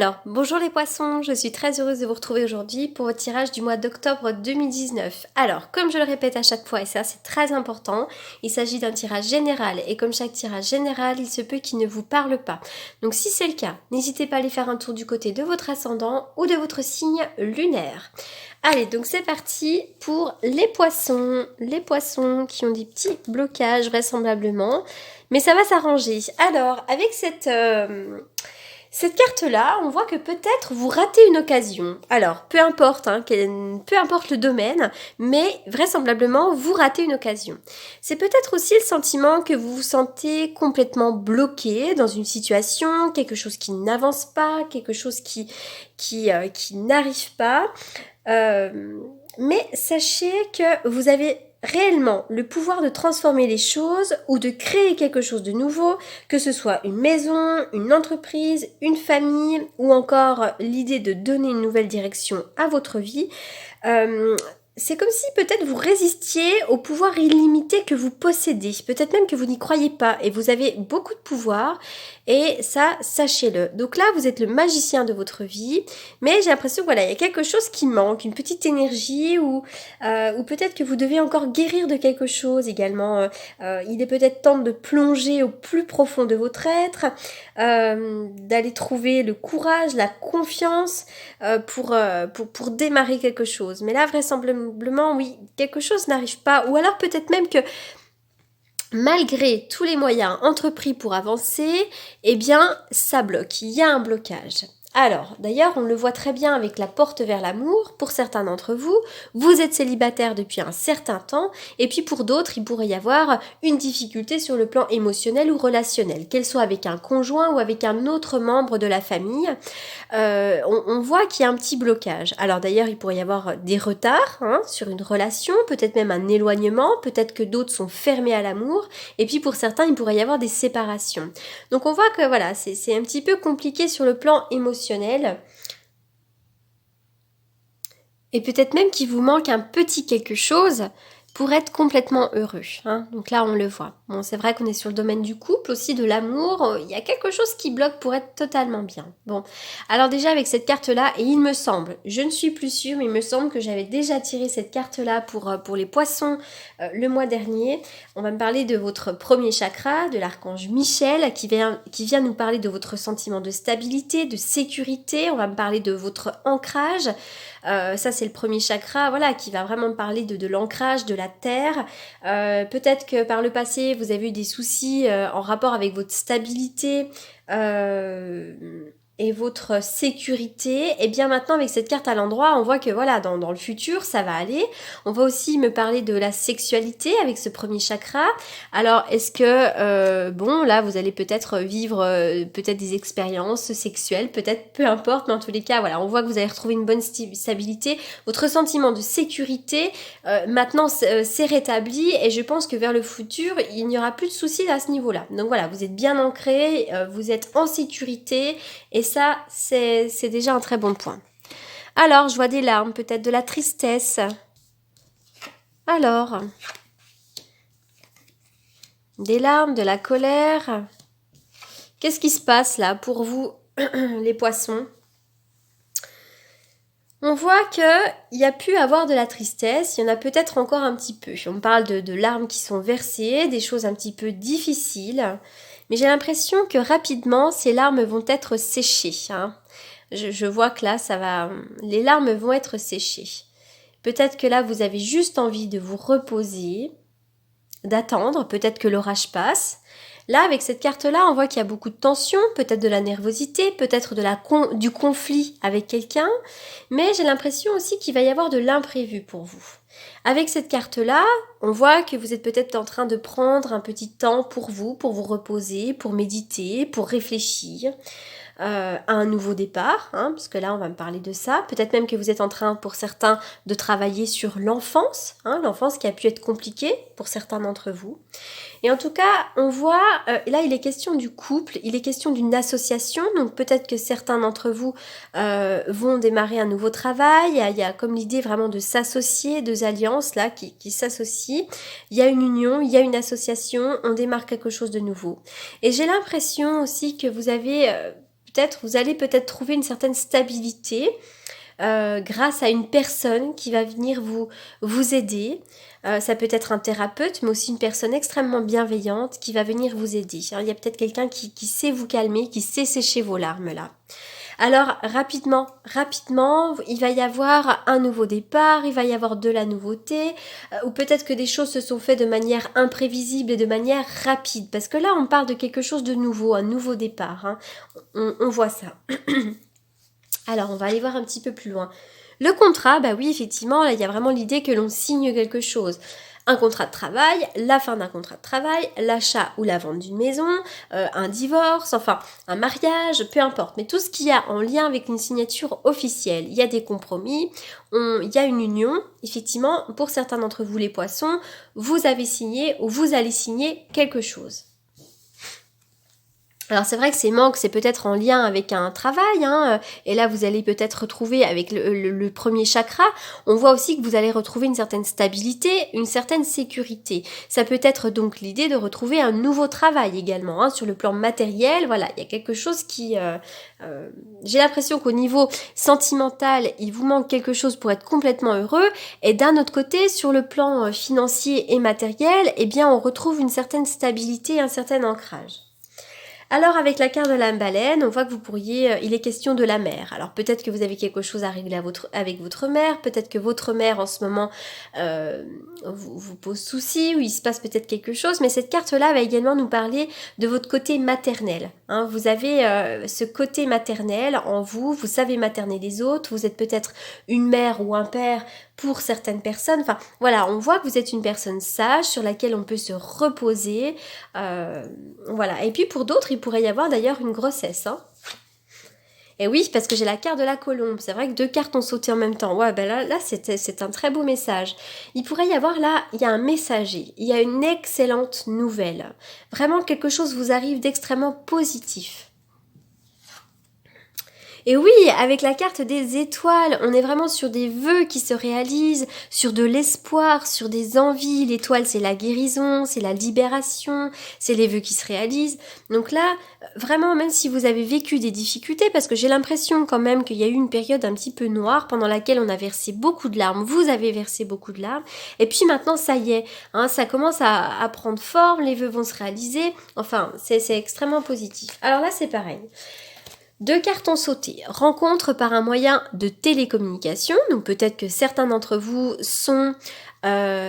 Alors, bonjour les poissons, je suis très heureuse de vous retrouver aujourd'hui pour votre tirage du mois d'octobre 2019. Alors, comme je le répète à chaque fois, et ça c'est très important, il s'agit d'un tirage général et comme chaque tirage général, il se peut qu'il ne vous parle pas. Donc si c'est le cas, n'hésitez pas à aller faire un tour du côté de votre ascendant ou de votre signe lunaire. Allez, donc c'est parti pour les poissons qui ont des petits blocages vraisemblablement, mais ça va s'arranger. Alors, avec cette carte-là, on voit que peut-être vous ratez une occasion. Alors, peu importe le domaine, mais vraisemblablement, vous ratez une occasion. C'est peut-être aussi le sentiment que vous vous sentez complètement bloqué dans une situation, quelque chose qui n'avance pas, quelque chose qui n'arrive pas. Mais sachez que vous avez réellement le pouvoir de transformer les choses ou de créer quelque chose de nouveau, que ce soit une maison, une entreprise, une famille ou encore l'idée de donner une nouvelle direction à votre vie. C'est comme si peut-être vous résistiez au pouvoir illimité que vous possédez, peut-être même que vous n'y croyez pas et vous avez beaucoup de pouvoir et ça, sachez-le. Donc là, vous êtes le magicien de votre vie, mais j'ai l'impression que voilà, il y a quelque chose qui manque, une petite énergie ou peut-être que vous devez encore guérir de quelque chose également. Il est peut-être temps de plonger au plus profond de votre être, d'aller trouver le courage, la confiance pour démarrer quelque chose. Mais là, vraisemblablement, oui, quelque chose n'arrive pas. Ou alors peut-être même que malgré tous les moyens entrepris pour avancer, eh bien, ça bloque. Il y a un blocage. Alors, d'ailleurs, on le voit très bien avec la porte vers l'amour. Pour certains d'entre vous, vous êtes célibataire depuis un certain temps, et puis pour d'autres, il pourrait y avoir une difficulté sur le plan émotionnel ou relationnel, qu'elle soit avec un conjoint ou avec un autre membre de la famille. On voit qu'il y a un petit blocage. Alors d'ailleurs, il pourrait y avoir des retards sur une relation, peut-être même un éloignement, peut-être que d'autres sont fermés à l'amour, et puis pour certains, il pourrait y avoir des séparations. Donc on voit que voilà, c'est un petit peu compliqué sur le plan émotionnel. Et peut-être même qu'il vous manque un petit quelque chose pour être complètement heureux. Donc là, on le voit. Bon, c'est vrai qu'on est sur le domaine du couple, aussi de l'amour. Il y a quelque chose qui bloque pour être totalement bien. Bon, alors déjà avec cette carte-là, et il me semble, je ne suis plus sûre, mais il me semble que j'avais déjà tiré cette carte-là pour les poissons le mois dernier. On va me parler de votre premier chakra, de l'archange Michel, qui vient nous parler de votre sentiment de stabilité, de sécurité. On va me parler de votre ancrage. Ça c'est le premier chakra, voilà, qui va vraiment parler de l'ancrage, de la terre. Peut-être que par le passé vous avez eu des soucis en rapport avec votre stabilité et votre sécurité. Et bien maintenant avec cette carte à l'endroit, on voit que voilà, dans le futur ça va aller. On va aussi me parler de la sexualité avec ce premier chakra. Alors est-ce que bon là vous allez peut-être vivre peut-être des expériences sexuelles, peut-être, peu importe, mais en tous les cas voilà, on voit que vous allez retrouver une bonne stabilité. Votre sentiment de sécurité maintenant c'est rétabli et je pense que vers le futur il n'y aura plus de soucis à ce niveau-là. Donc voilà, vous êtes bien ancré, vous êtes en sécurité et ça c'est déjà un très bon point. Alors je vois des larmes, peut-être de la tristesse. Alors, des larmes, de la colère. Qu'est-ce qui se passe là pour vous, les poissons ? On voit qu'il y a pu avoir de la tristesse, il y en a peut-être encore un petit peu. On parle de larmes qui sont versées, des choses un petit peu difficiles. Mais j'ai l'impression que rapidement, ces larmes vont être séchées. Je vois que là, les larmes vont être séchées. Peut-être que là, vous avez juste envie de vous reposer, d'attendre, peut-être que l'orage passe. Là, avec cette carte-là, on voit qu'il y a beaucoup de tension, peut-être de la nervosité, peut-être du conflit avec quelqu'un, mais j'ai l'impression aussi qu'il va y avoir de l'imprévu pour vous. Avec cette carte-là, on voit que vous êtes peut-être en train de prendre un petit temps pour vous reposer, pour méditer, pour réfléchir à un nouveau départ, parce que là on va me parler de ça. Peut-être même que vous êtes en train, pour certains, de travailler sur l'enfance, l'enfance qui a pu être compliquée pour certains d'entre vous. Et en tout cas, on voit, là il est question du couple, il est question d'une association, donc peut-être que certains d'entre vous vont démarrer un nouveau travail, il y a comme l'idée vraiment de s'associer, deux alliances là qui s'associent, il y a une union, il y a une association, on démarre quelque chose de nouveau. Et j'ai l'impression aussi que vous avez peut-être, vous allez peut-être trouver une certaine stabilité grâce à une personne qui va venir vous aider. Ça peut être un thérapeute, mais aussi une personne extrêmement bienveillante qui va venir vous aider. Il y a peut-être quelqu'un qui sait vous calmer, qui sait sécher vos larmes là. Alors rapidement, il va y avoir un nouveau départ, il va y avoir de la nouveauté, ou peut-être que des choses se sont faites de manière imprévisible et de manière rapide, parce que là on parle de quelque chose de nouveau, un nouveau départ, hein. On voit ça. Alors on va aller voir un petit peu plus loin. Le contrat, bah oui effectivement, là il y a vraiment l'idée que l'on signe quelque chose. Un contrat de travail, la fin d'un contrat de travail, l'achat ou la vente d'une maison, un divorce, enfin un mariage, peu importe. Mais tout ce qu'il y a en lien avec une signature officielle, il y a des compromis, il y a une union. Effectivement, pour certains d'entre vous les poissons, vous avez signé ou vous allez signer quelque chose. Alors c'est vrai que ces manques, c'est peut-être en lien avec un travail, hein, et là vous allez peut-être retrouver avec le premier chakra, on voit aussi que vous allez retrouver une certaine stabilité, une certaine sécurité. Ça peut être donc l'idée de retrouver un nouveau travail également, hein, sur le plan matériel, voilà, il y a quelque chose qui... j'ai l'impression qu'au niveau sentimental, il vous manque quelque chose pour être complètement heureux, et d'un autre côté, sur le plan financier et matériel, eh bien on retrouve une certaine stabilité, un certain ancrage. Alors avec la carte de la baleine, on voit que vous pourriez, il est question de la mer. Alors peut-être que vous avez quelque chose à régler avec votre mère, peut-être que votre mère en ce moment vous pose souci, ou il se passe peut-être quelque chose, mais cette carte-là va également nous parler de votre côté maternel. Hein. Vous avez ce côté maternel en vous, vous savez materner les autres, vous êtes peut-être une mère ou un père pour certaines personnes. Enfin voilà, on voit que vous êtes une personne sage sur laquelle on peut se reposer. Voilà. Et puis pour d'autres, il pourrait y avoir d'ailleurs une grossesse. Hein. Et oui, parce que j'ai la carte de la colombe. C'est vrai que 2 cartes ont sauté en même temps. Ouais, ben là c'est un très beau message. Il pourrait y avoir là, il y a un messager. Il y a une excellente nouvelle. Vraiment quelque chose vous arrive d'extrêmement positif. Et oui, avec la carte des étoiles, on est vraiment sur des vœux qui se réalisent, sur de l'espoir, sur des envies. L'étoile, c'est la guérison, c'est la libération, c'est les vœux qui se réalisent. Donc là, vraiment, même si vous avez vécu des difficultés, parce que j'ai l'impression quand même qu'il y a eu une période un petit peu noire pendant laquelle on a versé beaucoup de larmes, vous avez versé beaucoup de larmes, et puis maintenant, ça y est, hein, ça commence à prendre forme, les vœux vont se réaliser, enfin, c'est extrêmement positif. Alors là, c'est pareil. 2 cartes ont sauté. Rencontre par un moyen de télécommunication. Donc peut-être que certains d'entre vous sont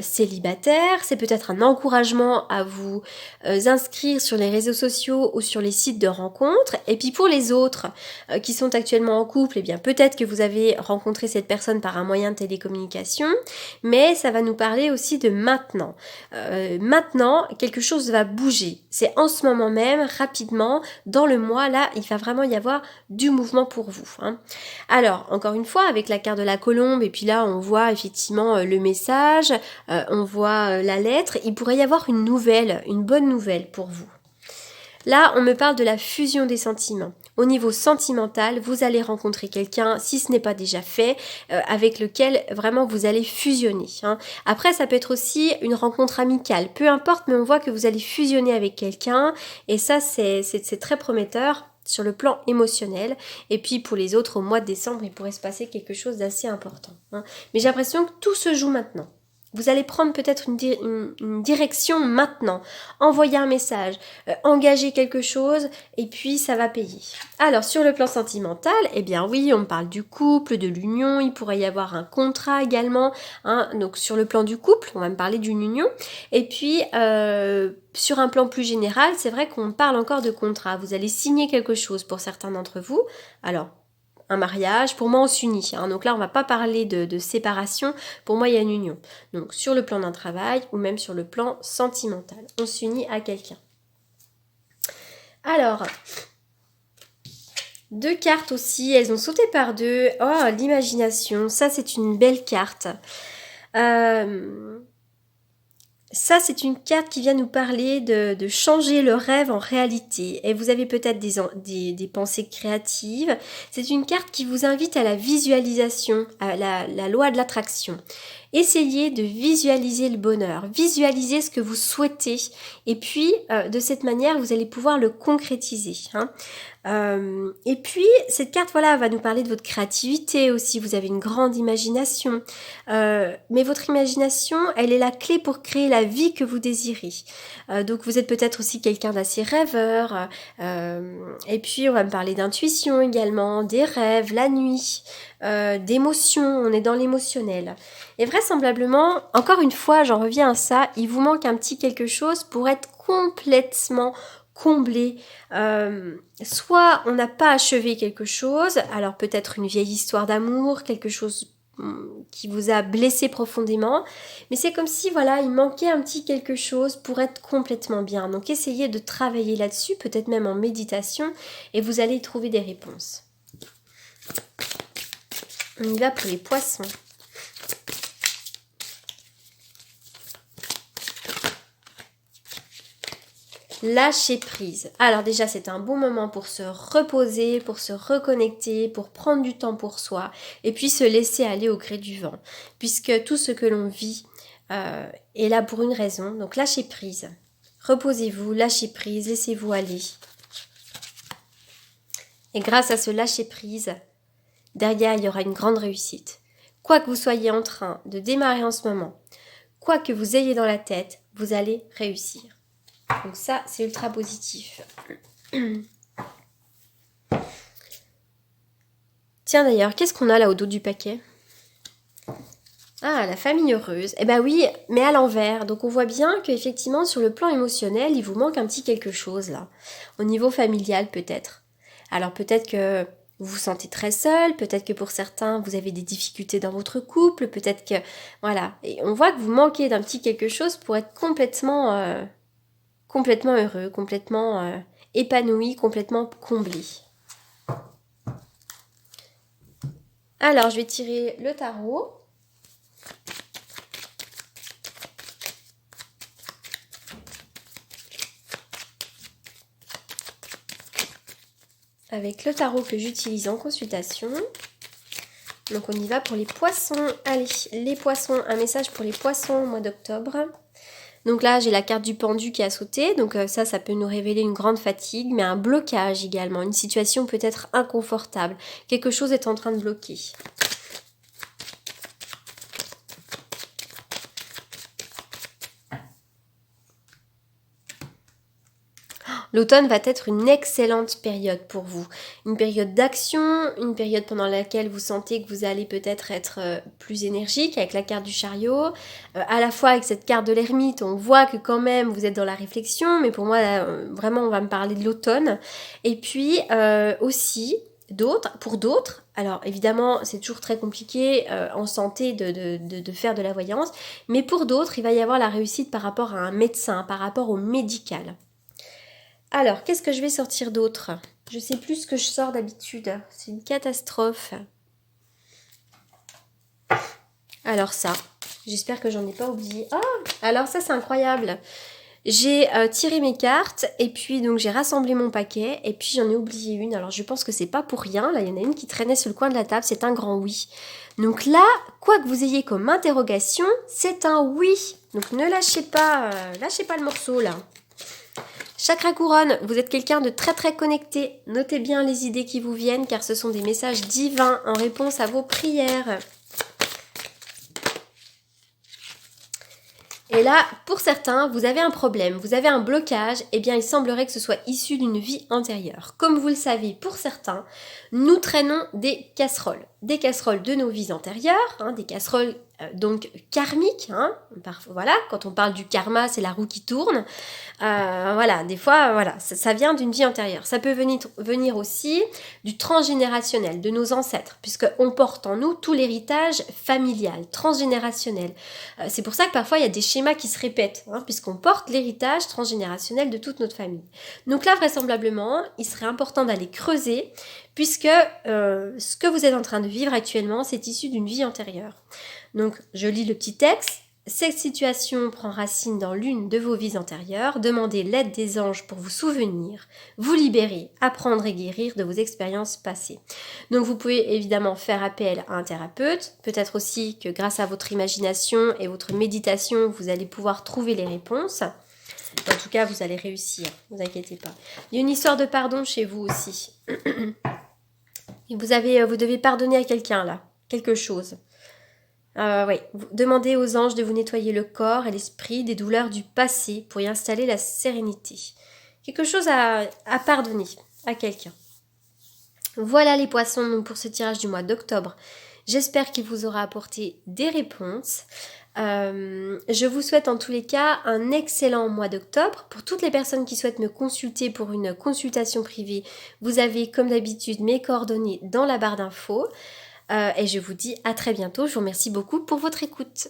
célibataires. C'est peut-être un encouragement à vous inscrire sur les réseaux sociaux ou sur les sites de rencontres. Et puis pour les autres qui sont actuellement en couple, eh bien peut-être que vous avez rencontré cette personne par un moyen de télécommunication. Mais ça va nous parler aussi de maintenant. Maintenant, quelque chose va bouger. C'est en ce moment même, rapidement, dans le mois, là, il va vraiment y avoir du mouvement pour vous. Hein. Alors, encore une fois, avec la carte de la colombe, et puis là, on voit effectivement le message, on voit la lettre, il pourrait y avoir une nouvelle, une bonne nouvelle pour vous. Là, on me parle de la fusion des sentiments. Au niveau sentimental, vous allez rencontrer quelqu'un, si ce n'est pas déjà fait, avec lequel vraiment vous allez fusionner. Hein. Après, ça peut être aussi une rencontre amicale, peu importe, mais on voit que vous allez fusionner avec quelqu'un, et ça, c'est très prometteur sur le plan émotionnel. Et puis pour les autres, au mois de décembre, il pourrait se passer quelque chose d'assez important. Hein. Mais j'ai l'impression que tout se joue maintenant. Vous allez prendre peut-être une direction maintenant, envoyer un message, engager quelque chose, et puis ça va payer. Alors sur le plan sentimental, eh bien oui, on parle du couple, de l'union, il pourrait y avoir un contrat également. Hein, donc sur le plan du couple, on va me parler d'une union. Et puis sur un plan plus général, c'est vrai qu'on parle encore de contrat. Vous allez signer quelque chose pour certains d'entre vous. Alors, un mariage, pour moi on s'unit. Hein. Donc là on va pas parler de séparation, pour moi il y a une union. Donc sur le plan d'un travail ou même sur le plan sentimental, on s'unit à quelqu'un. Alors, 2 cartes aussi, elles ont sauté par 2. Oh, l'imagination, ça c'est une belle carte. Ça, c'est une carte qui vient nous parler de changer le rêve en réalité. Et vous avez peut-être des pensées créatives. C'est une carte qui vous invite à la visualisation, à la loi de l'attraction. Essayez de visualiser le bonheur, visualisez ce que vous souhaitez. Et puis, de cette manière, vous allez pouvoir le concrétiser. Hein. Et puis, cette carte, voilà, va nous parler de votre créativité aussi. Vous avez une grande imagination. Mais votre imagination, elle est la clé pour créer la vie que vous désirez. Donc, vous êtes peut-être aussi quelqu'un d'assez rêveur. Et puis, on va me parler d'intuition également, des rêves, la nuit, d'émotions. On est dans l'émotionnel. Et vraisemblablement, encore une fois, j'en reviens à ça, il vous manque un petit quelque chose pour être complètement comblé. Soit on n'a pas achevé quelque chose, alors peut-être une vieille histoire d'amour, quelque chose qui vous a blessé profondément, mais c'est comme si voilà, il manquait un petit quelque chose pour être complètement bien. Donc essayez de travailler là-dessus, peut-être même en méditation, et vous allez y trouver des réponses. On y va pour les poissons. Lâcher prise. Alors déjà, c'est un bon moment pour se reposer, pour se reconnecter, pour prendre du temps pour soi et puis se laisser aller au gré du vent. Puisque tout ce que l'on vit est là pour une raison. Donc lâchez prise. Reposez-vous, lâchez prise, laissez-vous aller. Et grâce à ce lâcher prise, derrière, il y aura une grande réussite. Quoi que vous soyez en train de démarrer en ce moment, quoi que vous ayez dans la tête, vous allez réussir. Donc ça, c'est ultra positif. Tiens d'ailleurs, qu'est-ce qu'on a là au dos du paquet? Ah, la famille heureuse. Eh ben oui, mais à l'envers. Donc on voit bien qu'effectivement, sur le plan émotionnel, il vous manque un petit quelque chose là. Au niveau familial peut-être. Alors peut-être que vous vous sentez très seul, peut-être que pour certains, vous avez des difficultés dans votre couple, peut-être que... Voilà. Et on voit que vous manquez d'un petit quelque chose pour être complètement heureux, complètement épanoui, complètement comblé. Alors, je vais tirer le tarot. Avec le tarot que j'utilise en consultation. Donc, on y va pour les poissons. Allez, les poissons, un message pour les poissons au mois d'octobre. Donc là, j'ai la carte du pendu qui a sauté. Donc ça peut nous révéler une grande fatigue, mais un blocage également. Une situation peut-être inconfortable. Quelque chose est en train de bloquer. L'automne va être une excellente période pour vous. Une période d'action, une période pendant laquelle vous sentez que vous allez peut-être être plus énergique avec la carte du chariot. À la fois avec cette carte de l'ermite, on voit que quand même vous êtes dans la réflexion, mais pour moi, là, vraiment, on va me parler de l'automne. Et puis aussi, pour d'autres, alors évidemment c'est toujours très compliqué en santé de faire de la voyance, mais pour d'autres il va y avoir la réussite par rapport à un médecin, par rapport au médical. Alors, qu'est-ce que je vais sortir d'autre? Je sais plus ce que je sors d'habitude. C'est une catastrophe. Alors ça, j'espère que j'en ai pas oublié. Ah, alors ça c'est incroyable. J'ai tiré mes cartes et puis donc j'ai rassemblé mon paquet et puis j'en ai oublié une. Alors je pense que c'est pas pour rien. Là, il y en a une qui traînait sur le coin de la table. C'est un grand oui. Donc là, quoi que vous ayez comme interrogation, c'est un oui. Donc ne lâchez pas le morceau là. Chakra couronne, vous êtes quelqu'un de très très connecté. Notez bien les idées qui vous viennent car ce sont des messages divins en réponse à vos prières. Et là, pour certains, vous avez un problème, vous avez un blocage, eh bien il semblerait que ce soit issu d'une vie antérieure. Comme vous le savez, pour certains, nous traînons des casseroles de nos vies antérieures, des casseroles donc karmiques. Voilà, quand on parle du karma, c'est la roue qui tourne. Voilà, des fois, voilà, ça vient d'une vie antérieure. Ça peut venir aussi du transgénérationnel, de nos ancêtres, puisqu'on porte en nous tout l'héritage familial, transgénérationnel. C'est pour ça que parfois, il y a des schémas qui se répètent, puisqu'on porte l'héritage transgénérationnel de toute notre famille. Donc là, vraisemblablement, il serait important d'aller creuser, puisque ce que vous êtes en train de vivre actuellement, c'est issu d'une vie antérieure. Donc, je lis le petit texte. Cette situation prend racine dans l'une de vos vies antérieures. Demandez l'aide des anges pour vous souvenir, vous libérer, apprendre et guérir de vos expériences passées. Donc vous pouvez évidemment faire appel à un thérapeute. Peut-être aussi que grâce à votre imagination et votre méditation, vous allez pouvoir trouver les réponses. En tout cas, vous allez réussir, ne vous inquiétez pas. Il y a une histoire de pardon chez vous aussi. Vous devez pardonner à quelqu'un là, quelque chose. Oui, demandez aux anges de vous nettoyer le corps et l'esprit des douleurs du passé pour y installer la sérénité. Quelque chose à pardonner à quelqu'un. Voilà les poissons pour ce tirage du mois d'octobre. J'espère qu'il vous aura apporté des réponses. Je vous souhaite en tous les cas un excellent mois d'octobre. Pour toutes les personnes qui souhaitent me consulter pour une consultation privée, vous avez comme d'habitude mes coordonnées dans la barre d'infos. Et je vous dis à très bientôt. Je vous remercie beaucoup pour votre écoute.